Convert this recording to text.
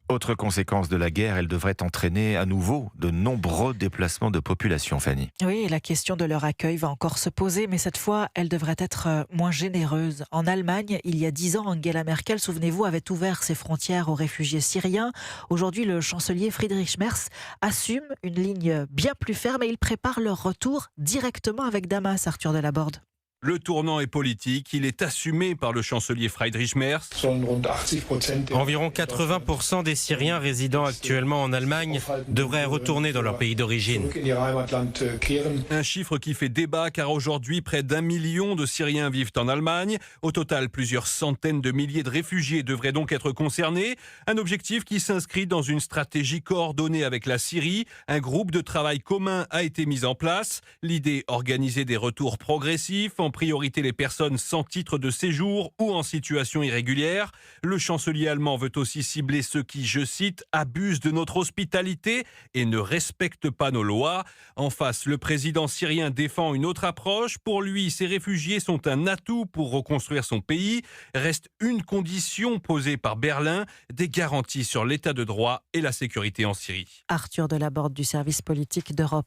Autre conséquence de la guerre, elle devrait entraîner à nouveau de nombreux déplacements de population, Fanny. Oui, et la question de leur accueil va encore se poser, mais cette fois, elle devrait être moins généreuse. En Allemagne, il y a 10 ans, Angela Merkel, souvenez-vous, avait ouvert ses frontières aux réfugiés syriens. Aujourd'hui, le chancelier Friedrich Merz assume une ligne bien plus ferme et il prépare leur retour directement avec Damas, Arthur Delaborde. Le tournant est politique, il est assumé par le chancelier Friedrich Merz. Environ 80% des Syriens résidant actuellement en Allemagne devraient retourner dans leur pays d'origine. Un chiffre qui fait débat car aujourd'hui près d'1 million de Syriens vivent en Allemagne. Au total, plusieurs centaines de milliers de réfugiés devraient donc être concernés. Un objectif qui s'inscrit dans une stratégie coordonnée avec la Syrie. Un groupe de travail commun a été mis en place. L'idée, organiser des retours progressifs, en priorité les personnes sans titre de séjour ou en situation irrégulière. Le chancelier allemand veut aussi cibler ceux qui, je cite, abusent de notre hospitalité et ne respectent pas nos lois. En face, le président syrien défend une autre approche. Pour lui, ces réfugiés sont un atout pour reconstruire son pays. Reste une condition posée par Berlin, des garanties sur l'état de droit et la sécurité en Syrie. Arthur Delaborde du service politique d'Europe